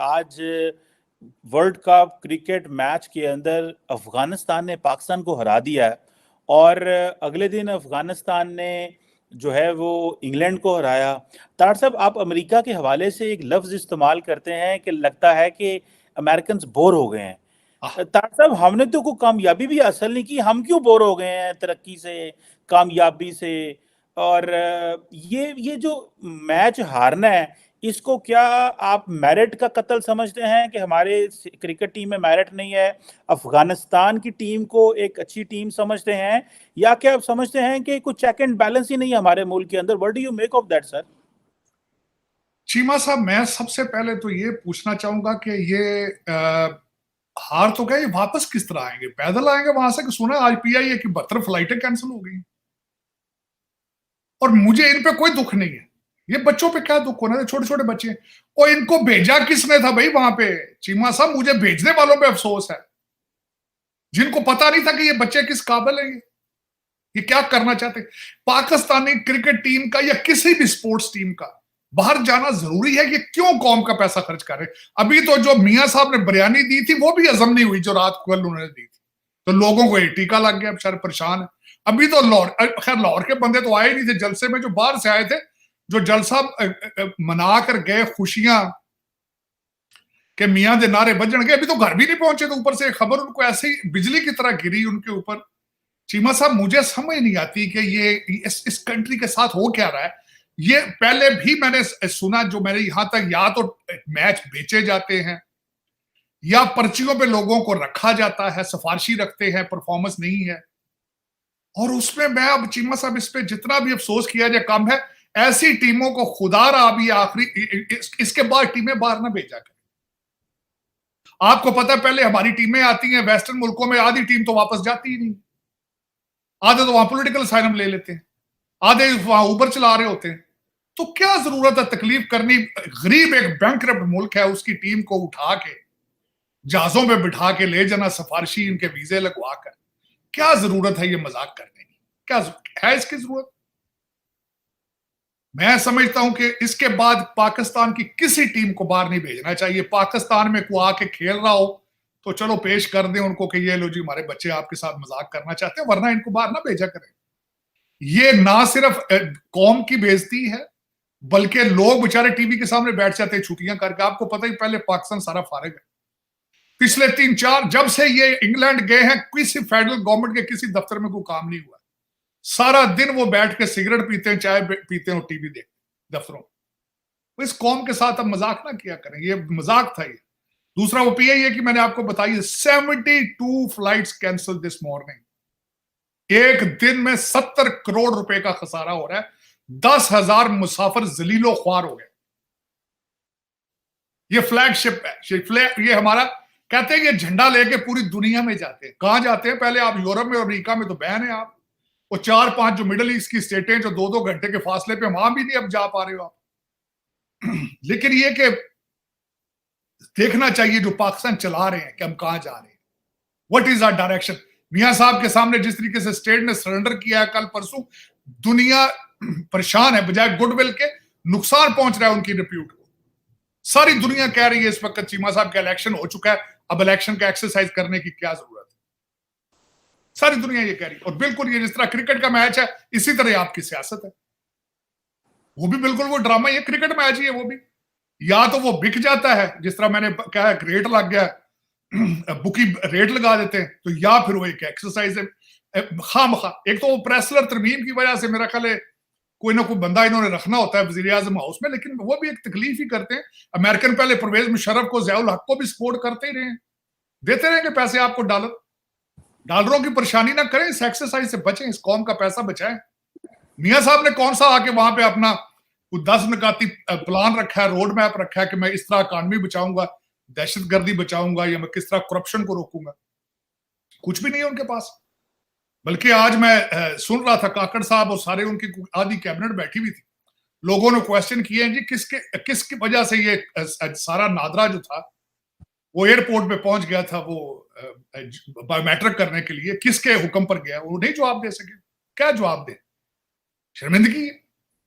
आज world cup cricket match के अंदर अफगानिस्तान ने पाकिस्तान को हरा दिया है और अगले दिन अफगानिस्तान ने जो है वो इंग्लैंड को हराया। तार साहब, आप अमेरिका के हवाले से एक लफ्ज इस्तेमाल करते हैं कि लगता है कि अमेरिकन बोर हो गए हैं। तार साहब, हमने तो कोई कामयाबी भी हासिल नहीं की, हम क्यों बोर हो गए हैं तरक्की से, कामयाबी से? और ये जो मैच हारना है, इसको क्या आप मेरिट का कत्ल समझते हैं कि हमारे क्रिकेट टीम में मेरिट नहीं है, अफगानिस्तान की टीम को एक अच्छी टीम समझते हैं, या क्या आप समझते हैं कि कुछ चेक एंड बैलेंस ही नहीं है हमारे मुल्क के अंदर? What do you make of that sir? Cheema साहब, मैं सबसे पहले तो ये पूछना चाहूंगा कि ये हार तो गए, ये वापस किस तरह आएंगे? पैदल आएंगे वहां से? कि सुना आज पीआईए की 72 फ्लाइटें कैंसिल हो गई। और मुझे इन पे कोई दुख नहीं है, ये बच्चों पे क्या दुख होना है? छोटे छोटे बच्चे। और इनको भेजा किसने था भाई वहां पे? चीमा साहब, मुझे भेजने वालों पे अफसोस है, जिनको पता नहीं था कि ये बच्चे किस काबिल है, ये क्या करना चाहते। पाकिस्तानी क्रिकेट टीम का या किसी भी स्पोर्ट्स टीम का बाहर जाना जरूरी है? ये क्यों कौम का पैसा खर्च कर रहे? अभी तो जो मियां साहब ने बिरयानी दी थी वो भी हजम नहीं हुई जो रात को उन्होंने दी थी, तो लोगों को एक टीका लग गया, बेचारे परेशान है। अभी तो लाहौर, खैर लाहौर के बंदे तो आए नहीं थे जलसे में, जो बाहर से आए थे, जो जलसा मना कर गए, खुशियां के मियां दे नारे बजन गए, अभी तो घर भी नहीं पहुंचे, तो ऊपर से खबर उनको ऐसे ही बिजली की तरह गिरी उनके ऊपर। चीमा साहब, मुझे समझ नहीं आती कि ये इस कंट्री के साथ हो क्या रहा है। ये पहले भी मैंने सुना, जो मैंने यहां तक, या तो मैच बेचे जाते हैं या पर्चियों पे लोगों को रखा जाता है, सिफारिशी रखते हैं, परफॉर्मेंस नहीं है। और उसमें मैं अब चीमा साहब इस पे जितना भी अफसोस किया जाए कम है। ऐसी टीमों को खुदारा अभी आखिरी इसके बाद टीमें बाहर ना भेजा करें। आपको पता है पहले हमारी टीमें आती हैं वेस्टर्न मुल्कों में, आधी टीम तो वापस जाती ही नहीं, आधे तो वहां पॉलिटिकल असाइलम ले लेते हैं, आधे वहां ऊबर चला रहे होते हैं। तो क्या जरूरत है तकलीफ करनी? गरीब एक बैंकरप्ट मुल्क है, उसकी टीम को उठा के जहाजों में बिठा के ले जाना, सिफारिशी इनके वीजे लगवा कर। क्या जरूरत है ये मजाक करने की? क्या है इसकी जरूरत? मैं समझता हूं कि इसके बाद पाकिस्तान की किसी टीम को बाहर नहीं भेजना चाहिए। पाकिस्तान में कोई आके खेल रहा हो तो चलो पेश कर दें उनको कि ये लो जी, हमारे बच्चे आपके साथ मजाक करना चाहते हैं, वरना इनको बाहर ना भेजा करें। ये ना सिर्फ कौम की बेइज्जती है, बल्कि लोग बेचारे टीवी के सामने बैठ जाते हैं छुट्टियां करके। आपको पता ही, पहले पाकिस्तान सारा फारिग है। पिछले 3-4 जब से ये इंग्लैंड गए हैं, किसी फेडरल गवर्नमेंट के किसी दफ्तर में कोई काम नहीं हुआ। सारा दिन वो बैठ के सिगरेट पीते हैं, चाय पीते हैं और टीवी देखते दफ्तरों। तो इस कौम के साथ अब मजाक ना किया करें, ये मजाक था ये। दूसरा वो पीआईए की मैंने आपको बताई, 72 फ्लाइट्स कैंसिल दिस मॉर्निंग। एक दिन में 70 करोड़ रुपए का खसारा हो रहा है, 10,000 मुसाफिर जलीलो ख्वार हो गए। ये फ्लैगशिप है, ये हमारा, कहते हैं ये झंडा लेके पूरी दुनिया में जाते हैं। कहां जाते हैं? पहले आप यूरोप में और अमेरिका में तो बैन है आप, वो 4-5 जो मिडिल ईस्ट की स्टेटें जो 2-2 घंटे के फासले पे, वहां भी नहीं अब जा पा रहे हो आप। लेकिन ये कि देखना चाहिए जो पाकिस्तान चला रहे हैं कि हम कहां जा रहे हैं, व्हाट इज आवर डायरेक्शन। मियां साहब के सामने जिस तरीके से स्टेट ने सरेंडर किया है कल परसों, दुनिया परेशान है, बजाय गुडविल के नुकसान पहुंच रहा है उनकी रिप्यूट को। सारी दुनिया कह रही है इस वक्त चीमा साहब का इलेक्शन हो चुका है, अब इलेक्शन का एक्सरसाइज करने की क्या जरूरत है। सारी दुनिया ये कह रही है। और बिल्कुल ये जिस तरह क्रिकेट का मैच है, इसी तरह आपकी सियासत है। वो भी बिल्कुल वो ड्रामा, ये क्रिकेट मैच ही है। वो भी या तो वो बिक जाता है, जिस तरह मैंने कहा रेट लग गया, बुकी रेट लगा देते हैं, तो या फिर वो एक एक्सरसाइज है खामखा। एक तो वो प्रेसलर तरमीम की वजह से मेरा ख्याल है कोई ना कोई बंदा इन्होंने रखना होता है वजीर आजम हाउस में, लेकिन वो भी एक तकलीफ ही करते हैं। अमेरिकन पहले परवेज मुशर्रफ को, ज़ियाउल हक को भी सपोर्ट करते ही रहे, देते रहेंगे पैसे आपको, डॉलरों की परेशानी ना करें, इस एक्सरसाइज से बचें, इस कौम का पैसा बचाएं। मियां साहब ने कौन सा आके वहां पे अपना 10 निकाती प्लान रखा है, रोड मैप रखा है कि मैं इस तरह इकॉनमी बचाऊंगा, दहशतगर्दी बचाऊंगा, या मैं किस तरह करप्शन को रोकूंगा? कुछ भी नहीं है उनके पास। बल्कि आज मैं सुन रहा था काकड़ साहब और सारे उनकी आधी कैबिनेट बैठी हुई थी, लोगों ने क्वेश्चन किए हैं जी किसकी वजह से ये सारा नादरा जो था वो एयरपोर्ट पे पहुंच गया था, वो बायोमेट्रिक करने के लिए किसके हुक्म पर गया? वो नहीं जवाब दे सके। क्या जवाब दे? शर्मिंदगी है।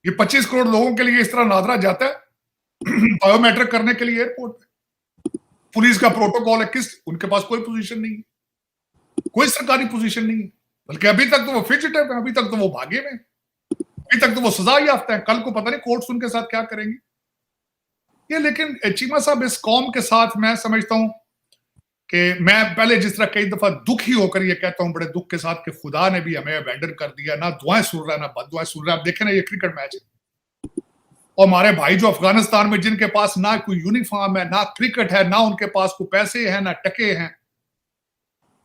ये 25 करोड़ लोगों के लिए इस तरह नादरा जाता है बायोमेट्रिक करने के लिए एयरपोर्ट पे। पुलिस का प्रोटोकॉल है, उनके पास कोई पोजीशन नहीं है, कोई सरकारी पोजीशन नहीं है, बल्कि अभी तक तो वो फिजिटिव है, अभी तक तो वो भागे में, अभी तक तो वो सजा याफ्ता है। कल को पता नहीं कोर्ट्स उनके साथ क्या करेंगे ये। लेकिन चीमा साहब, इस कौम के साथ मैं समझता हूं कि मैं पहले जिस तरह कई दफा दुखी होकर ये कहता हूं बड़े दुख के साथ कि खुदा ने भी हमें अबैंडन कर दिया, ना दुआएं सुन रहा है ना बददुआएं सुन रहा है। आप देखें ना ये क्रिकेट मैच है, और हमारे भाई जो अफगानिस्तान में जिनके पास ना कोई यूनिफॉर्म है, ना क्रिकेट है, ना उनके पास कोई पैसे हैं, ना टके हैं,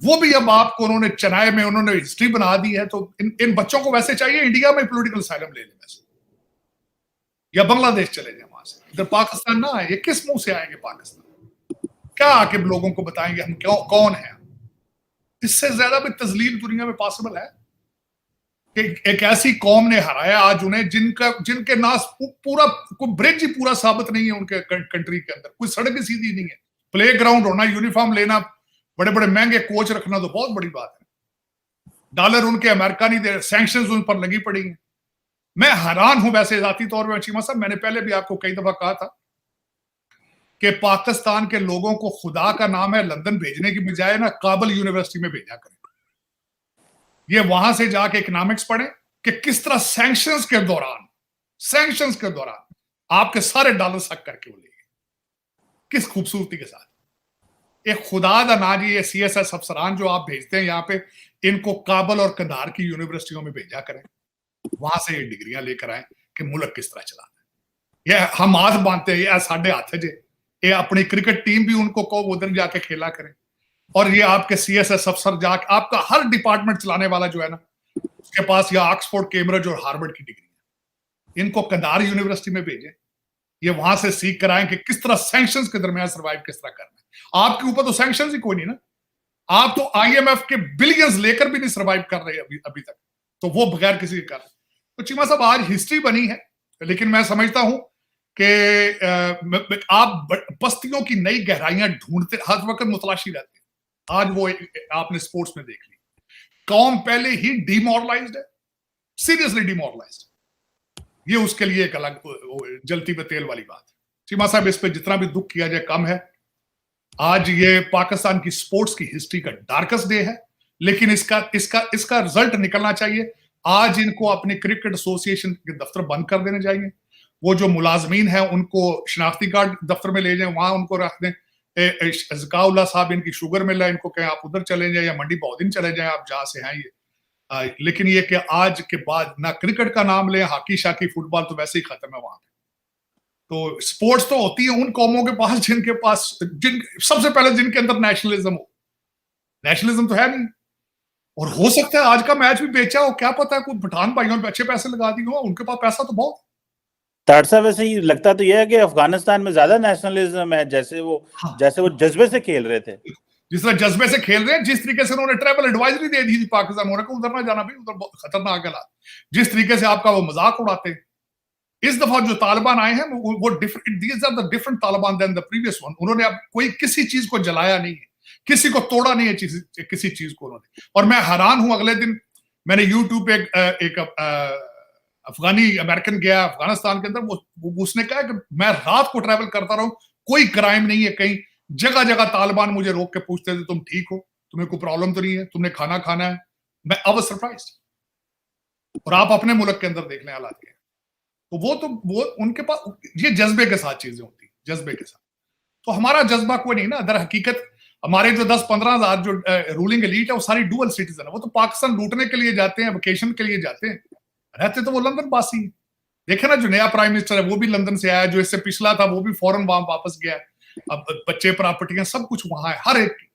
वो भी अब आपको उन्होंने चेन्नई में उन्होंने हिस्ट्री बना दी है। तो इन बच्चों को वैसे चाहिए इंडिया में पॉलिटिकल असाइलम ले लें वैसे, या बांग्लादेश चले जाए वहां से, इधर पाकिस्तान ना आए। ये किस मुंह से आएंगे पाकिस्तान? क्या आके लोगों को बताएंगे हम क्यों कौन है? इससे ज्यादा भी तजलील दुनिया में पॉसिबल है कि एक ऐसी कौम ने हराया आज उन्हें जिनके नास पूरा कोई ब्रिज ही पूरा साबित नहीं है उनके कंट्री के अंदर, कोई सड़क ही सीधी नहीं है। प्ले ग्राउंड होना, यूनिफॉर्म लेना, बड़े बड़े महंगे कोच रखना तो बहुत बड़ी बात है। डॉलर उनके अमेरिका नहीं दे, सैंक्शंस उन पर लगी पड़ी हैं। मैं हैरान हूं वैसे जाती तौर पर चीमा साहब, मैंने पहले भी आपको कई दफा कहा था कि पाकिस्तान के लोगों को खुदा का नाम है लंदन भेजने की बजाय ना काबुल यूनिवर्सिटी में भेजा करें। ये वहां से जाके इकोनॉमिक्स पढ़े कि किस तरह सैंक्शंस के दौरान आपके सारे डॉलर सक करके वो ले गए, किस खूबसूरती के साथ। एक खुदा दा ना जी, ये CSS अफसरान जो आप भेजते हैं यहाँ पे, इनको काबुल और कंधार की यूनिवर्सिटियों में भेजा करें, वहां से ये डिग्रियां लेकर आए कि मुल्क किस तरह चलाना है। ये हम हाथ बांधते हैं, ये साढ़े हाथ है जे, ये अपनी क्रिकेट टीम भी उनको को उधर जाके खेला करें, और ये आपके CSS अफसर जाके, आपका हर डिपार्टमेंट चलाने वाला जो है ना, उसके पास या ऑक्सफोर्ड, कैम्ब्रिज और हार्वर्ड की डिग्री है। इनको कंधार यूनिवर्सिटी में भेजें, ये वहां से सीख कर आए कि किस तरह सैंक्शंस के दरमियान सर्वाइव किस तरह करना है। आपके ऊपर तो सैंक्शंस ही कोई नहीं ना, आप तो IMF के बिलियंस लेकर भी नहीं सर्वाइव कर रहे अभी तक, तो वो बगैर किसी के कर रहे। तो चीमा साहब, आज हिस्ट्री बनी है, लेकिन मैं समझता हूं कि आप बस्तियों की नई गहराइयां ढूंढते हर वक्त मुतलाशी रहते हैं। आज वो आपने स्पोर्ट्स में देख ली, कौम पहले ही डिमोरलाइज्ड है, सीरियसली डिमोरलाइज्ड। ये उसके लिए एक अलग जलती में तेल वाली बात है। चीमा साहब, इस पे जितना भी दुख किया जाए कम है। आज ये पाकिस्तान की स्पोर्ट्स की हिस्ट्री का डार्केस्ट डे है, लेकिन इसका रिजल्ट निकलना चाहिए। आज इनको अपने क्रिकेट एसोसिएशन के दफ्तर बंद कर देने चाहिए। वो जो मुलाजमीन है उनको शनाख्ती कार्ड दफ्तर में ले जाएं, वहां उनको रख दें। ज़काउल्लाह साहब इनकी शुगर मिल है, इनको कहें आप उधर चले जाए या मंडी बहुदिन चले जाए, आप जहां से हैं ये। लेकिन ये कि आज के बाद ना क्रिकेट का नाम ले, हॉकी शाकी फुटबॉल तो वैसे ही खत्म है वहां पे। तो स्पोर्ट्स तो होती है उन कौमों के पास जिनके पास सबसे पहले जिनके अंदर नेशनलिज्म हो। नेशनलिज्म तो है नहीं, और हो सकता है आज का मैच भी बेचा हो, क्या पता है, कोई पठान भाइयों ने अच्छे पैसे लगा दिए हो, उनके पास पैसा तो बहुत। तार साहब, वैसे ही लगता तो यह है कि अफगानिस्तान में ज्यादा नेशनलिज्म है, जैसे वो जज्बे से खेल रहे थे। जिस तरह जज्बे से खेल रहे हैं, जिस तरीके से उन्होंने ट्रैवल एडवाइजरी दे दी थी पाकिस्तान होने को, उधर ना जाना भी, उधर बहुत खतरनाक हालात, जिस तरीके से आपका वो मजाक उड़ाते हैं। इस दफा जो तालिबान आए हैं वो different, these are the different Taliban than the previous one. उन्होंने अब कोई किसी चीज को जलाया नहीं है, किसी को तोड़ा नहीं है, किसी चीज को उन्होंने। और मैं हैरान हूं, अगले दिन मैंने यूट्यूब पे एक अफगानी अमेरिकन गया अफगानिस्तान के अंदर, उसने कहा कि मैं रात को ट्रैवल करता रहा हूं, कोई क्राइम नहीं है कहीं, जगह जगह तालिबान मुझे रोक के पूछते थे तुम ठीक हो, तुम्हें कोई प्रॉब्लम तो नहीं है, तुमने खाना खाना है। मैं अब सरप्राइज्ड। और आप अपने मुल्क के अंदर देख लें हालात के, तो वो उनके पास ये जज्बे के साथ चीजें होती, जज्बे के साथ। तो हमारा जज्बा कोई नहीं ना। दर हकीकत हमारे जो 10-15 हजार जो रूलिंग एलीट है वो सारी डुअल सिटीजन है, वो तो पाकिस्तान लूटने के लिए जाते हैं, वेकेशन के लिए जाते हैं, रहते तो वो लंदन बासी। देखे ना, जो नया प्राइम मिनिस्टर है वो भी लंदन से आया, जो इससे पिछला था वो भी फौरन वहां वापस गया। अब बच्चे प्रॉपर्टियां सब कुछ वहां है, हर एक की।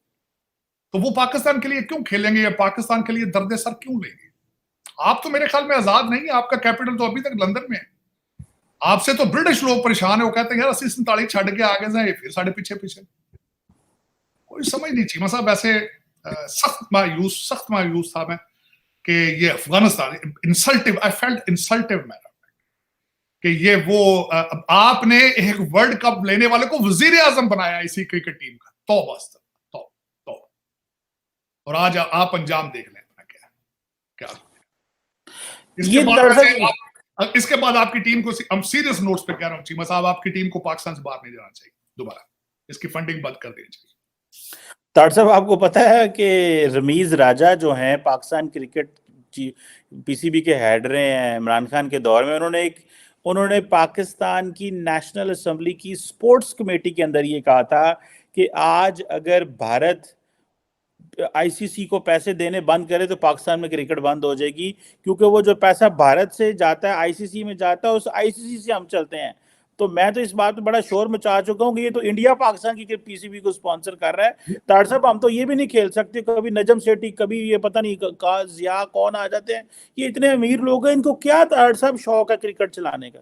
तो वो पाकिस्तान के लिए क्यों खेलेंगे या पाकिस्तान के लिए दर्द सर क्यों लेंगे? आप तो मेरे ख्याल में आजाद नहीं है, आपका कैपिटल तो अभी तक लंदन में है। आपसे तो ब्रिटिश लोग परेशान है, वो कहते हैं यार 80-47 छड़ के आगे जाए, फिर साढ़े पीछे पीछे। कोई समझ नहीं चीमा साहब। ऐसे सख्त मायूस था मैं कि ये अफगानिस्तान इंसल्टिव, आई फेल्ट इंसल्टिव मैनर, कि ये वो आपने एक वर्ल्ड कप लेने वाले को वजीर आजम बनाया इसी क्रिकेट टीम का। तो और आज आप अंजाम देख लें अपना क्या। इसके बाद आपकी टीम को, हम सीरियस नोट्स पे कह रहा हूं चीमा साहब, आपकी टीम को पाकिस्तान से बाहर नहीं जाना चाहिए दोबारा। इसकी फंडिंग बंद कर देनी चाहिए। ताड़ साहब, आपको पता है कि रमीज राजा जो हैं पाकिस्तान क्रिकेट पीसीबी के हेड रहे हैं इमरान खान के दौर में, उन्होंने पाकिस्तान की नेशनल असेंबली की स्पोर्ट्स कमेटी के अंदर ये कहा था कि आज अगर भारत आईसीसी को पैसे देने बंद करे तो पाकिस्तान में क्रिकेट बंद हो जाएगी, क्योंकि वो जो पैसा भारत से जाता है आईसीसी में जाता है, उस आईसीसी से हम चलते हैं। तो मैं तो इस बात में बड़ा शोर मचा चुका हूँ कि ये तो इंडिया पाकिस्तान की पीसीबी को स्पॉन्सर कर रहा है। ताड़ साहब, हम तो ये भी नहीं खेल सकते, कभी नजम सेठी, कभी ये पता नहीं जिया कौन आ जाते हैं। ये इतने अमीर लोग हैं, इनको क्या ताड़ साहब शौक है क्रिकेट चलाने का?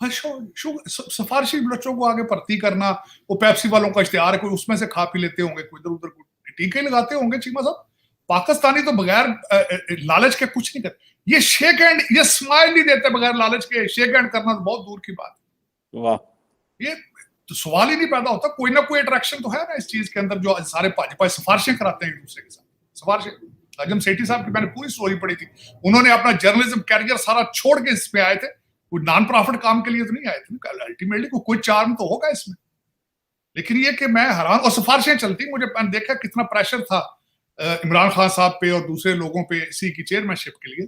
सिफारशी बच्चों को आगे भर्ती करना, वो पेप्सी वालों का इश्तेहार है, कोई उसमें से खा पी लेते होंगे, कोई इधर उधर टीके लगाते होंगे। चीमा साहब, पाकिस्तानी तो बगैर लालच के कुछ नहीं करते। ये शेक हैंड, ये स्माइल नहीं देते बगैर लालच के। शेक हैंड करना तो बहुत दूर की बात है। वाह, ये तो सवाल ही नहीं पैदा होता। कोई ना कोई अट्रैक्शन तो है ना इस चीज के अंदर, जो सारे भाजपा सिफारिशें कराते हैं एक दूसरे के साथ। सिफारिशें, नजम सेठी साहब की मैंने पूरी स्टोरी पढ़ी थी। उन्होंने अपना जर्नलिज्म कैरियर सारा छोड़ के इस पे आए थे। कोई नॉन प्रॉफिट काम के लिए तो नहीं आए थे। अल्टीमेटली कोई चार्म तो होगा इसमें। लेकिन ये कि मैं हैरान, और सिफारिशें चलती, मैंने देखा कितना प्रेशर था इमरान खान साहब पे और दूसरे लोगों पे इसी की चेयरमैनशिप के लिए।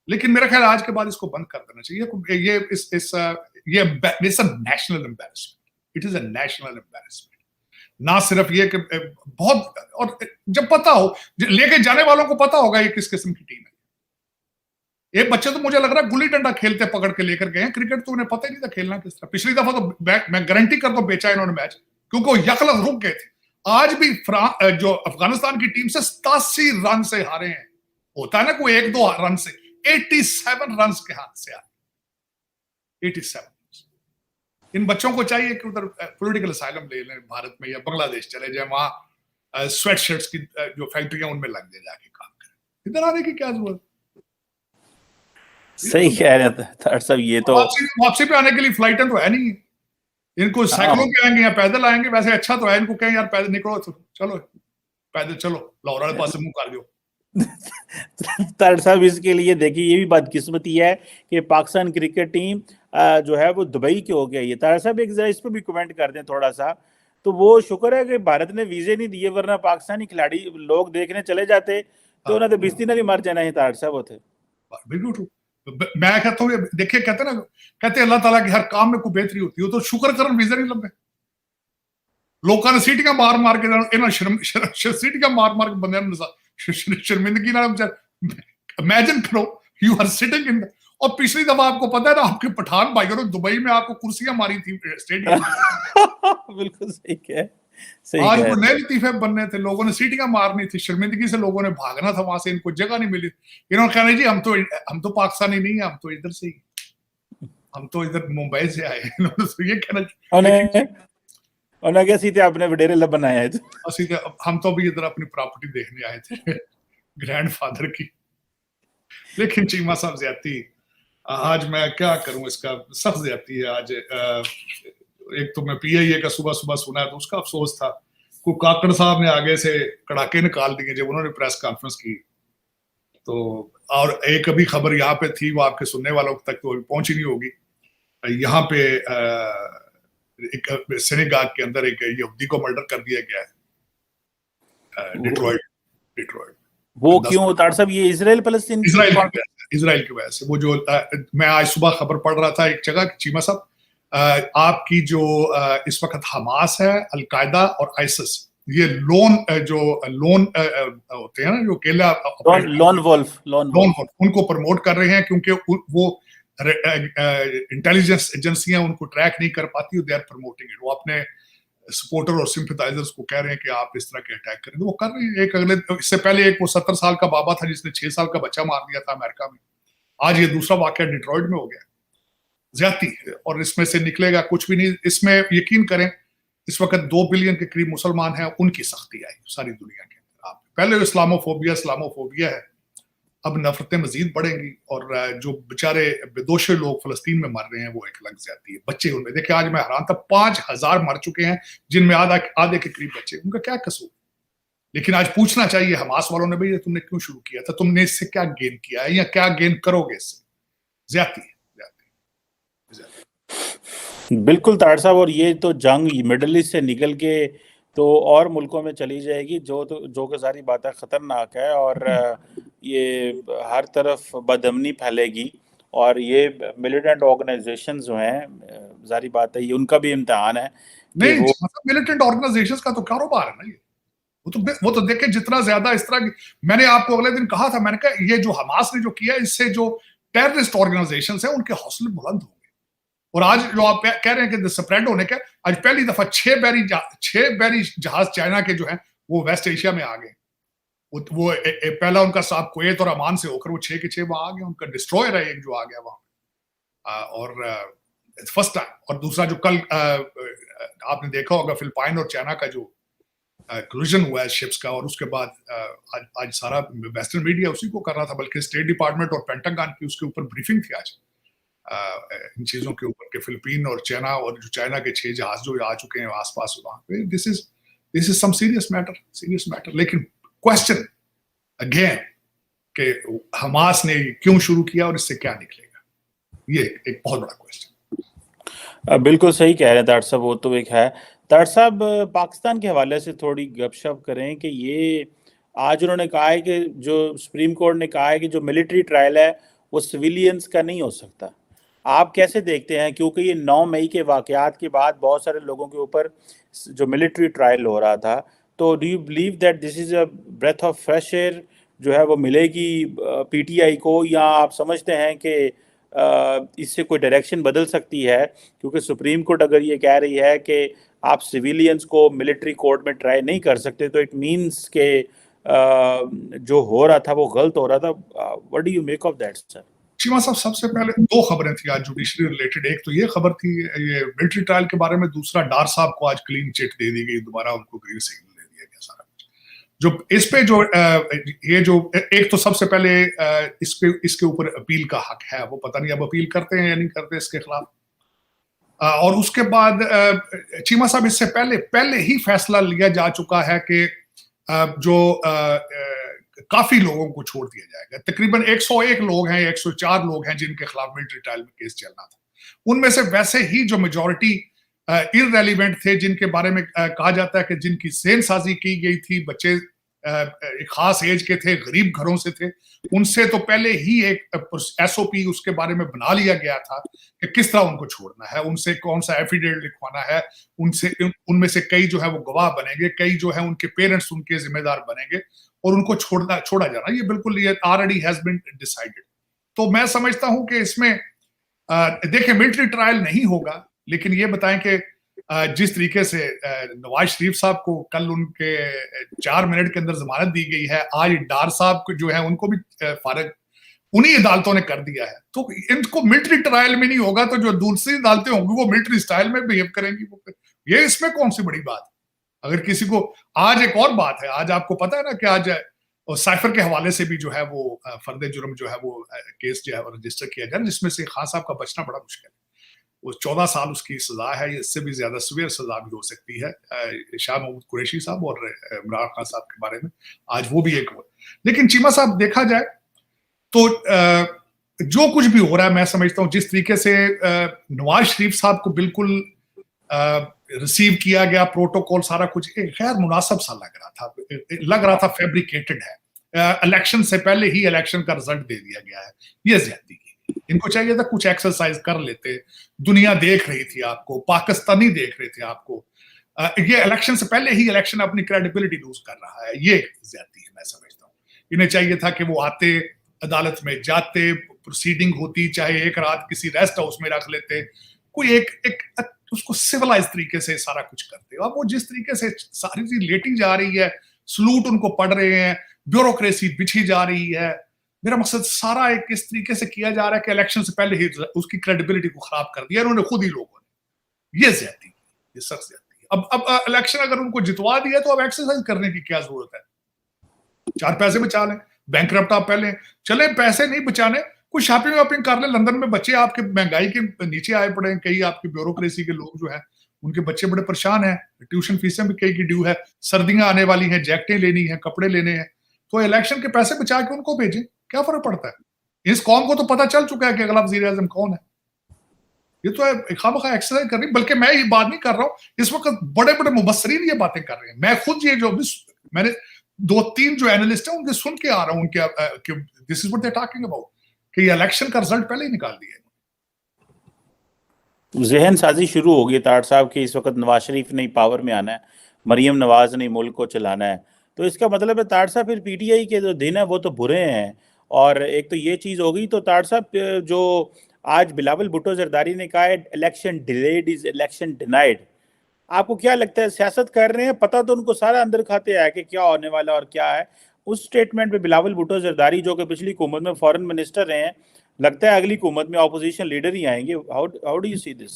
लेकिन मेरा ख्याल आज के बाद इसको बंद कर देना चाहिए। ये national embarrassment, it is a national embarrassment. ना सिर्फ ये कि बहुत, और जब पता हो, लेके जाने वालों को पता होगा ये किस किस्म की टीम है। एक बच्चे तो मुझे लग रहा है गुल्ली डंडा खेलते पकड़ के लेकर गए हैं। क्रिकेट तो उन्हें पता ही नहीं था खेलना किस तरह। पिछली दफा तो मैं गारंटी करता हूं बेचा इन्होंने मैच, क्योंकि वो यकलक रुक गए थे। आज भी जो अफगानिस्तान की टीम से 87 रन से हारे हैं। होता है ना कोई 1-2 रन से, 87 रन के हाथ से हारे। 87। इन बच्चों को चाहिए कि उधर पॉलिटिकल असाइलम ले लें भारत में, या बांग्लादेश चले जाए, वहां स्वेट शर्ट्स की जो फैक्ट्रियां उनमें लग जाए, जाके काम करें। इधर आने की क्या जरूरत? सही कह रहे थे साहब। ये तो वापसी पे आने के लिए फ्लाइटें तो है नहीं। इनको साइकिलों पे आएंगे या पैदल आएंगे। वैसे अच्छा तो है, इनको कहें यार पैदल निकलो, तो चलो पैदल चलो, लाहौर वाले पास से मुंह कर दो। ताड़ साहब, इसके लिए देखिए ये भी बदकिस्मती है कि पाकिस्तान क्रिकेट टीम जो है वो दुबई की हो गई है। ताड़ साहब, एक जरा इस पर भी कमेंट कर दें थोड़ा सा। तो वो शुक्र है कि भारत ने वीजे नहीं दिए, वरना पाकिस्तानी खिलाड़ी लोग देखने चले जाते तो उन्हें तो बिस्ती ना भी मर जाना है। ताड़ साहब होते बिल्कुल। मैं कहता हूँ, देखिए कहते ना, कहते अल्लाह ताला की हर काम में कोई बेहतरी होती है। तो शुक्र करन वीजा नहीं लगे। लोगों ने सीटियां मार मार के सीटियां मार मार के बंदे शर्मिंदगी ना। इमेजिन करो, यू आर सिटिंग इन। और पिछली दफा आपको पता है ना, आपके पठान भाइयों ने दुबई में आपको कुर्सियां मारी थी स्टेडियम में। बिल्कुल सही कह। आज वो नए लतीफे बनने थे, लोगों ने सीटियां मारनी थी, शर्मिंदगी से लोगों ने भागना था वहां से, इनको जगह नहीं मिली। इन्होंने कहना जी हम तो पाकिस्तानी नहीं है, हम तो इधर से ही, हम तो इधर मुंबई से आए। इन्होंने तो ये कहना, उन्हें सीधे अपने वडेरे लब बनाया है। हम तो भी इधर अपनी प्रॉपर्टी देखने आए थे ग्रैंडफादर की। लेकिन चीमा साहब ज्यादती, आज मैं क्या करूं, इसका सख्त ज्यादती है आज। एक तो मैं पीआईए का सुबह सुबह सुना तो उसका अफसोस था। कोई काकड़ साहब ने आगे से कड़ाके निकाल दिए जब उन्होंने प्रेस कॉन्फ्रेंस की। तो और एक अभी खबर यहाँ पे थी, वो आपके सुनने वालों तक तो पहुंची नहीं होगी। यहाँ पे एक सेनेगाल के अंदर एक यहूदी को मर्डर कर दिया गया है, डिट्रॉइट। वो क्यों ताड़ साहब? ये इजराइल फलस्तीन इजराइल की वजह से। वो जो मैं आज सुबह खबर पढ़ रहा था एक जगह, चीमा साहब, आपकी जो इस वक्त हमास है, अलकायदा और आइसिस, ये लोन होते हैं ना, जो अकेला लोन वुल्फ, उनको प्रमोट कर रहे हैं, क्योंकि वो इंटेलिजेंस एजेंसियां उनको ट्रैक नहीं कर पाती। They are promoting it. वो अपने सपोर्टर और सिंपथाइजर्स को कह रहे हैं कि आप इस तरह के अटैक करें, तो वो कर रहे हैं। एक अगले, इससे पहले एक वो 70 साल का बाबा था जिसने 6 साल का बच्चा मार दिया था अमेरिका में। आज ये दूसरा वाकया डिट्रॉइट में हो गया। ज्यादती है, और इसमें से निकलेगा कुछ भी नहीं। इसमें यकीन करें, इस वक्त 2 बिलियन के करीब मुसलमान हैं, उनकी सख्ती आई सारी दुनिया के अंदर। आप पहले इस्लामोफोबिया है, अब नफरतें मजीद बढ़ेंगी। और जो बेचारे बेदोशे लोग फलस्तीन में मर रहे हैं, वो एक अलग ज्यादती है। बच्चे उनमें, देखिए आज मैं हैरान था, 5000 मर चुके हैं, जिनमें आधे के करीब बच्चे। उनका क्या कसूर? लेकिन आज पूछना चाहिए हमास वालों ने, भाई तुमने क्यों शुरू किया था? तुमने इससे क्या गेन किया है, या क्या गेन करोगे इससे? ज्यादती है। बिल्कुल तार साहब, और ये तो जंग मिडल ईस्ट से निकल के तो और मुल्कों में चली जाएगी, जो कि सारी बातें खतरनाक है, और ये हर तरफ बदअमनी फैलेगी, और ये मिलिटेंट ऑर्गेनाइजेशन जो हैं, जारी बात है ये उनका भी इम्तिहान है कि नहीं, वो। मतलब मिलिटेंट ऑर्गेनाइजेशंस का तो कारोबार है ना ये। वो तो देखें, जितना ज्यादा इस तरह की, मैंने आपको अगले दिन कहा था, मैंने कहा ये जो हमास ने जो किया, इससे जो टेररिस्ट ऑर्गेनाइजेशन है उनके हौसले बुलंद होंगे। और आज जो आप कह रहे हैं कि स्प्रेड होने का, आज पहली दफा 6 बैरी जहाज चाइना के जो है वो वेस्ट एशिया में आ गए। पहला उनका साहब कुवैत और अमान से होकर वो 6 के 6 वहां आ गए। उनका डिस्ट्रॉयर है एक जो आ गया वहां, और फर्स्ट टाइम। और दूसरा जो कल आपने देखा होगा फिलिपाइन और चाइना का जो कोलिजन हुआ है शिप्स का, और उसके बाद आज सारा वेस्टर्न मीडिया उसी को कर रहा था, बल्कि स्टेट डिपार्टमेंट और पेंटागन की उसके ऊपर ब्रीफिंग थी आज इन चीजों के ऊपर के फिलिपीन और चाइना, और जो चाइना के 6 जहाज जो आ चुके हैं आसपास वहां पे, this is some serious matter. लेकिन क्वेश्चन अगेन कि हमास ने क्यों शुरू किया और इससे क्या निकलेगा, ये एक बहुत बड़ा क्वेश्चन। बिल्कुल सही कह रहे हैं तार साहब, वो तो एक है। तार साहब, पाकिस्तान के हवाले से थोड़ी गपशप करें कि ये आज उन्होंने कहा है कि जो सुप्रीम कोर्ट ने कहा है कि जो मिलिट्री ट्रायल है वो सिविलियंस का नहीं हो सकता। आप कैसे देखते हैं, क्योंकि ये 9 मई के वाकयात के बाद बहुत सारे लोगों के ऊपर जो मिलिट्री ट्रायल हो रहा था, तो do you believe that this is a breath of fresh air जो है वो मिलेगी पीटीआई को, या आप समझते हैं कि इससे कोई डायरेक्शन बदल सकती है? क्योंकि सुप्रीम कोर्ट अगर ये कह रही है कि आप सिविलियंस को मिलिट्री कोर्ट में ट्राई नहीं कर सकते, तो इट मीन्स के जो हो रहा था वो गलत हो रहा था। What do you make of that sir? Cheema साहब, सबसे पहले 2 खबरें थी आज जुडिशरी रिलेटेड। एक तो ये खबर थी ये मिलिट्री ट्रायल के बारे में, दूसरा डार साहब को आज क्लीन चिट दे दी गई, दोबारा उनको ग्रीन सिग्नल दे दिया गया सारा कुछ। जो इस पे जो ये जो एक तो सबसे पहले इसके ऊपर अपील का हक है, वो पता नहीं अब अपील करते हैं या नहीं करते इसके खिलाफ। और उसके बाद चीमा साहब, इससे पहले ही फैसला लिया जा चुका है कि जो काफी लोगों को छोड़ दिया जाएगा। तकरीबन 101 लोग हैं, 104 लोग हैं जिनके खिलाफ मिलिट्री ट्रायल में केस चलना था। उनमें से वैसे ही जो मेजॉरिटी इररेलेवेंट थे, जिनके बारे में कहा जाता है कि जिनकी सेंधसाजी की गई थी, बच्चे एक खास एज के थे, गरीब घरों से थे, उनसे तो पहले ही एक एसओपी उसके बारे में बना लिया गया था कि किस तरह उनको छोड़ना है, उनसे कौन सा एफिडेविट लिखवाना है, उनमें से कई जो है वो गवाह बनेंगे, कई जो है उनके पेरेंट्स उनके जिम्मेदार बनेंगे, और उनको छोड़ा जाना, ये बिल्कुल ये ऑलरेडी हैज बीन डिसाइडेड। तो मैं समझता हूं कि इसमें देखिए मिलिट्री ट्रायल नहीं होगा, लेकिन ये बताएं कि जिस तरीके से नवाज शरीफ साहब को कल उनके 4 मिनट के अंदर जमानत दी गई है, आज डार साहब को जो है उनको भी फारग उन्हीं अदालतों ने कर दिया है। तो इनको मिलिट्री ट्रायल में नहीं होगा तो जो दूसरी अदालतें होंगी वो मिलिट्री स्टाइल में बिहेव करेंगी। ये इसमें कौन सी बड़ी बात है? अगर किसी को आज एक और बात है, आज आपको पता है ना कि आज साइफर के हवाले से भी जो है वो फर्द जुर्म जो है वो केस जो है रजिस्टर किया जाए, जिसमें से खान साहब का बचना बड़ा मुश्किल है। वो 14 साल उसकी सजा है, इससे भी ज्यादा सीवियर सजा भी हो सकती है। शाह महमूद कुरैशी साहब और इमरान खान साहब के बारे में आज वो भी एक। लेकिन चीमा साहब, देखा जाए तो जो कुछ भी हो रहा है, मैं समझता हूं जिस तरीके से नवाज शरीफ साहब को बिल्कुल रिसीव किया गया, प्रोटोकॉल सारा कुछ एक गैर मुनासिब सा लग रहा था, फैब्रिकेटेड है। इलेक्शन से पहले ही इलेक्शन का रिजल्ट दे दिया गया है, ये ज्यादती की। इनको चाहिए था कुछ एक्सरसाइज कर लेते, दुनिया देख रही थी आपको, पाकिस्तानी देख रहे थे आपको। ये इलेक्शन से पहले ही इलेक्शन अपनी क्रेडिबिलिटी लूज कर रहा है, ये ज्यादती है मैं समझता हूँ। इन्हें चाहिए था कि वो आते, अदालत में जाते, प्रोसीडिंग होती, चाहे एक रात किसी रेस्ट हाउस में रख लेते, कोई एक उसको सिविलाइज तरीके से सारा कुछ करते। अब वो जिस तरीके से सारी चीज लेटी जा रही है, सलूट उनको पड़ रहे हैं, ब्यूरोक्रेसी बिछी जा रही है। मेरा मकसद सारा एक इस तरीके से किया जा रहा है कि इलेक्शन से पहले ही उसकी क्रेडिबिलिटी को खराब कर दिया उन्होंने, खुद ही लोगों ने। ये ज्यादती, ये सख्त ज्यादती। अब इलेक्शन अगर उनको जितवा दिया तो अब एक्सरसाइज करने की क्या जरूरत है? 4 पैसे बचा लें, बैंकरप्ट आप पहले चले, पैसे नहीं बचाने, कुछ शॉपिंग वॉपिंग कर ले। लंदन में बच्चे आपके महंगाई के नीचे आए पड़े हैं, कई आपकी ब्यूरोक्रेसी के लोग जो हैं उनके बच्चे बड़े परेशान हैं, ट्यूशन फीसें भी कई की ड्यू है, सर्दियां आने वाली हैं, जैकेटें लेनी है, कपड़े लेने हैं, तो इलेक्शन के पैसे बचा के उनको भेजें, क्या फर्क पड़ता है? इस कौम को तो पता चल चुका है कि अगला वजीर आजम कौन है। ये तो है खामखा एक्सरसाइज कर रही, बल्कि मैं ये बात नहीं कर रहा हूँ, इस वक्त बड़े बड़े मुबस्सरीन ये बातें कर रहे हैं। मैं खुद ये जो मैंने 2-3 जो एनालिस्ट हैं उनके सुन के आ रहा हूँ, उनके this is what they are talking about, कि ये इलेक्शन का रिजल्ट पहले ही निकाल दिया। जहन साजी शुरू होगी ताड़ साहब की, इस वक्त नवाज शरीफ ने पावर में आना है, मरियम नवाज ने मुल्क को चलाना है। तो इसका मतलब है ताड़ साहब फिर पीटीआई के जो दिन है वो तो बुरे हैं। और एक तो ये चीज़ होगी, तो ताड़ साहब जो आज बिलावल भुट्टो जरदारी ने कहा है election delayed is election denied, आपको क्या लगता है? सियासत कर रहे हैं, पता तो उनको सारा अंदर खाते है कि क्या होने वाला और क्या है। उस स्टेटमेंट में बिलावल भुट्टो जरदारी जो कि पिछली हुकूमत में फॉरेन मिनिस्टर रहे हैं, लगता है अगली हुकूमत में ऑपोजिशन लीडर ही आएंगे। How do you see this?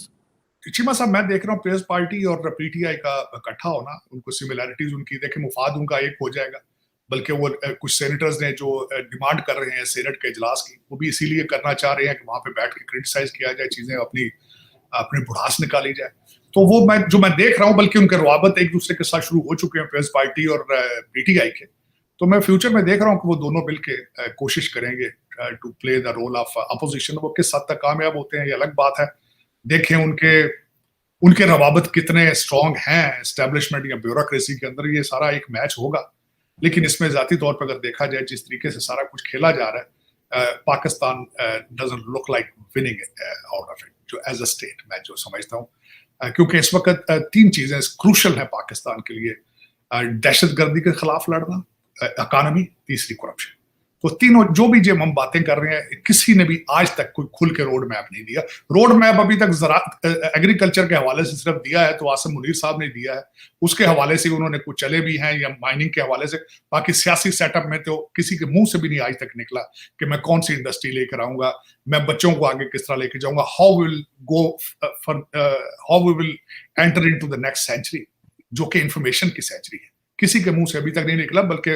Cheema साहब, मैं देख रहा हूँ पीपल्स पार्टी और पीटीआई का इकट्ठा होना, उनको सिमिलैरिटीज उनकी देखे, मुफाद उनका एक हो जाएगा। बल्कि वो कुछ सेनेटर्स ने जो डिमांड कर रहे हैं सेनेट के इजलास की, वो भी इसीलिए करना चाह रहे हैं कि वहां पे बैठ के क्रिटिसाइज किया जाए, चीजें अपनी अपनी बुढ़ास निकाली जाए। तो वो मैं देख रहा हूँ, बल्कि उनके रवाबत एक दूसरे के साथ शुरू हो चुके हैं पीपल्स पार्टी और पीटीआई के। तो मैं फ्यूचर में देख रहा हूँ कि वो दोनों मिलके कोशिश करेंगे to play the role of opposition. वो किस हद तक कामयाब होते हैं ये अलग बात है। देखें उनके रवाबत कितने स्ट्रॉन्ग हैं एस्टेब्लिशमेंट या ब्यूरोक्रेसी के अंदर, ये सारा एक मैच होगा। लेकिन इसमें जाती तौर पर अगर देखा जाए जिस तरीके से सारा कुछ खेला जा रहा है, Pakistan doesn't look like winning out of it, जो एज अ स्टेट मैं जो समझता हूँ। क्योंकि इस वक्त 3 चीजें क्रूशल है पाकिस्तान के लिए, दहशतगर्दी के खिलाफ लड़ना, इकोनॉमी, तीसरी करप्शन। तो तीनों जो भी जो हम बातें कर रहे हैं, किसी ने भी आज तक कोई खुल के रोड मैप नहीं दिया। रोड मैप अभी तक एग्रीकल्चर के हवाले से सिर्फ दिया है तो आसिम मुनीर साहब ने दिया है, उसके हवाले से उन्होंने कुछ चले भी हैं, या माइनिंग के हवाले से। बाकी सियासी सेटअप में तो किसी के मुंह से भी नहीं आज तक निकला कि मैं कौन सी इंडस्ट्री लेकर आऊंगा, मैं बच्चों को आगे किस तरह लेकर जाऊंगा, how we will enter into the next century, जो कि इंफॉर्मेशन की सेंचुरी है। किसी के मुंह से अभी तक नहीं निकला। बल्कि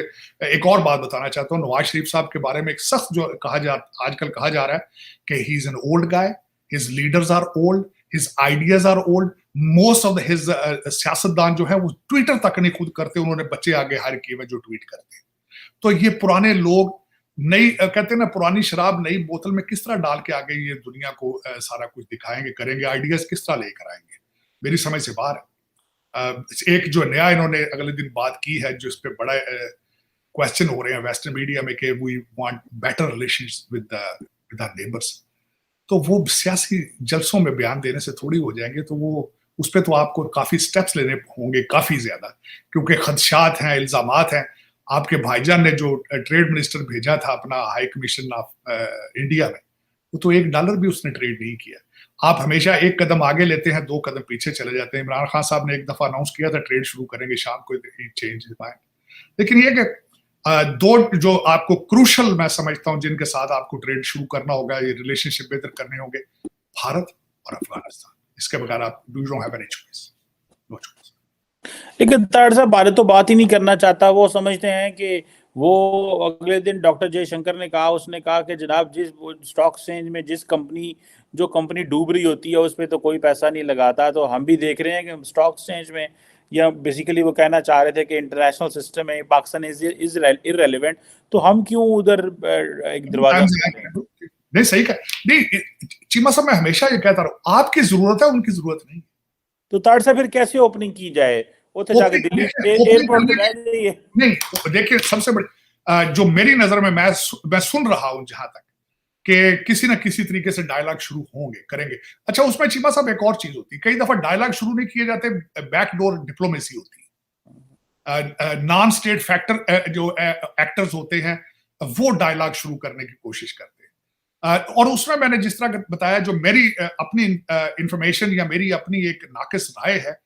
एक और बात बताना चाहता हूँ, नवाज शरीफ साहब के बारे में एक सख्त जो आजकल कहा जा रहा है कि he is an old guy, his leaders are old, his ideas are old. Most of his सियासतदान जो है वो ट्विटर तक नहीं खुद करते, उन्होंने बच्चे आगे हायर किए हुए जो ट्वीट करते हैं। तो ये पुराने लोग नई कहते हैं ना, पुरानी शराब नई बोतल में किस तरह डाल के आगे ये दुनिया को सारा कुछ दिखाएंगे, करेंगे, आइडियाज किस तरह लेकर आएंगे, मेरी समझ से बाहर है। एक जो नया इन्होंने अगले दिन बात की है, जो इस पे बड़ा क्वेश्चन हो रहे हैं वेस्टर्न मीडिया में कि we want better relations with our neighbours, तो वो सियासी जलसों में बयान देने से थोड़ी हो जाएंगे। तो वो उस पर तो आपको काफी स्टेप्स लेने होंगे, काफी ज्यादा, क्योंकि खदशात हैं, इल्जामात हैं। आपके भाईजान ने जो ट्रेड मिनिस्टर भेजा था अपना हाई कमीशन ऑफ इंडिया में, वो तो $1 भी उसने ट्रेड नहीं किया। आप हमेशा एक कदम आगे लेते हैं, 2 कदम पीछे चले जाते हैं। इमरान खान साहब ने एक दफा अनाउंस किया था ट्रेड शुरू करेंगे शाम को, चेंज माइंड। लेकिन ये कि 2 जो आपको क्रूशल मैं समझता हूं जिनके साथ आपको ट्रेड शुरू करना होगा, ये रिलेशनशिप बेहतर करने होंगे, भारत और अफगानिस्तान। इसके बगैर आप do don't have any choice, no choice. लेकिन ताड़ साहब भारत तो बात ही नहीं करना चाहता। वो समझते हैं कि वो अगले दिन डॉक्टर जयशंकर ने कहा, उसने कहा कि जनाब जिस स्टॉक एक्सचेंज में जो कंपनी डूब रही होती है उस पर तो कोई पैसा नहीं लगाता। तो हम भी देख रहे हैं कि स्टॉक एक्सचेंज में, या बेसिकली वो कहना चाह रहे थे कि इंटरनेशनल सिस्टम है, पाकिस्तान इज इररेलेवेंट, तो हम क्यों उधर एक दरवाजा नहीं सही कहा। नहीं चीमा साहब, मैं हमेशा ये कहता रहा, आपकी जरूरत है, उनकी जरूरत नहीं। तो ताड़ साहब फिर कैसे ओपनिंग की जाए? उधर जाके दिल्ली एयरपोर्ट पे बैठ जाइए। नहीं देखिए, सबसे बड़ी जो मेरी नजर में मैं सुन रहा हूं जहां तक, कि किसी ना किसी तरीके से डायलॉग शुरू होंगे, करेंगे। अच्छा, उसमें चीमा साहब एक और चीज होती है, कई दफा डायलॉग शुरू नहीं किए जाते, बैकडोर डिप्लोमेसी होती है। नॉन स्टेट फैक्टर जो एक्टर्स होते हैं वो डायलॉग शुरू करने की कोशिश करते हैं। और उसमें मैंने जिस तरह बताया, जो मेरी अपनी इंफॉर्मेशन या मेरी अपनी एक नाकिस राय है,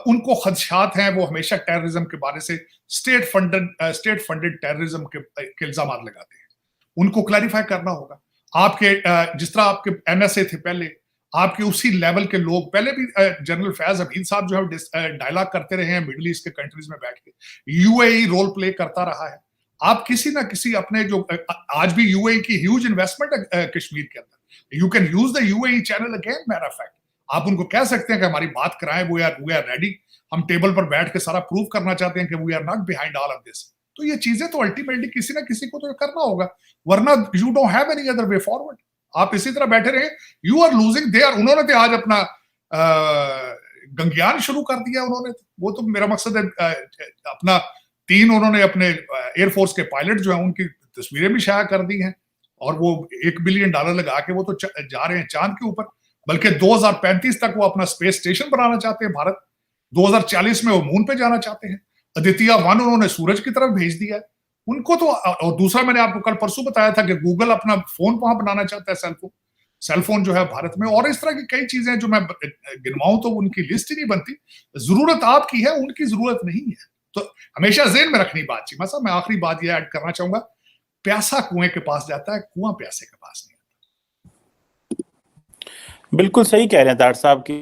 उनको खदशात हैं, वो हमेशा टेररिज्म के बारे से स्टेट फंडेड टेररिज्म के इल्जाम लगाते हैं। उनको क्लैरिफाई करना होगा। आपके जिस तरह आपके एनएसए थे पहले, आपके उसी लेवल के लोग पहले भी, जनरल फैज हमीद साहब जो है डायलॉग करते रहे हैं मिडिल ईस्ट के कंट्रीज में बैठ के, यूएई रोल प्ले करता रहा है। आप किसी ना किसी अपने जो आज भी यूएई की ह्यूज इन्वेस्टमेंट है कश्मीर के अंदर, you can use the UAE channel again. Matter of fact आप उनको कह सकते हैं कि हमारी बात कराएं, वी आर रेडी, हम टेबल पर बैठ के सारा प्रूव करना चाहते हैं कि we are not behind all of this. तो ये चीजें तो अल्टीमेटली किसी ना किसी को तो करना होगा, वरना you don't have any other way forward. आप इसी तरह बैठे रहे, यू आर लूजिंग देयर। उन्होंने तो आज अपना गंगयान शुरू कर दिया उन्होंने, वो तो मेरा मकसद है अपना 3 उन्होंने अपने एयरफोर्स के पायलट जो है उनकी तस्वीरें भी शाया कर दी हैं, और वो $1 बिलियन लगा के वो तो जा रहे हैं चांद के ऊपर, बल्कि 2035 तक वो अपना स्पेस स्टेशन बनाना चाहते हैं भारत, 2040 में वो मून पे जाना चाहते हैं। अदितिया 1 उन्होंने सूरज की तरफ भेज दिया है उनको तो। और दूसरा मैंने आपको कल परसों बताया था कि गूगल अपना फोन वहां बनाना चाहता है, सेलफोन जो है भारत में, और इस तरह की कई चीजें जो मैं गिनवाऊं तो उनकी लिस्ट ही नहीं बनती। जरूरत आपकी है, उनकी जरूरत नहीं है। तो हमेशा ज़हन में रखनी बात चीमा साहब। मैं आखिरी बात यह ऐड करना चाहूंगा, प्यासा कुएं के पास जाता है, कुआं प्यासे के पास नहीं आता। बिल्कुल सही कह रहे हैं तार साहब कि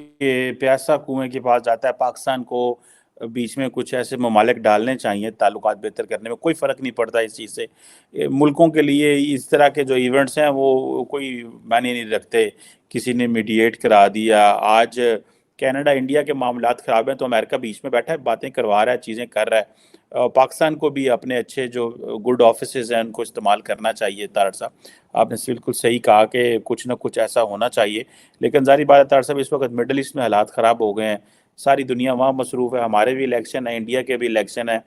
प्यासा कुएं के पास जाता है। पाकिस्तान को बीच में कुछ ऐसे ममालिक डालने चाहिए ताल्लुकात बेहतर करने में, कोई फ़र्क नहीं पड़ता इस चीज़ से। मुल्कों के लिए इस तरह के जो इवेंट्स हैं वो कोई मायने नहीं रखते। किसी ने मीडिएट करा दिया, आज कनाडा इंडिया के मामलात ख़राब हैं तो अमेरिका बीच में बैठा है, बातें करवा रहा है, चीज़ें कर रहा है। पाकिस्तान को भी अपने अच्छे जो गुड ऑफिसेज हैं उनको इस्तेमाल करना चाहिए। तार साहब आपने बिल्कुल सही कहा कि कुछ ना कुछ ऐसा होना चाहिए, लेकिन ज़ाहिर बात है तार साहब इस वक्त मिडल ईस्ट में हालात ख़राब हो गए हैं, सारी दुनिया वहाँ मसरूफ़ है, हमारे भी इलेक्शन है, इंडिया के भी इलेक्शन है।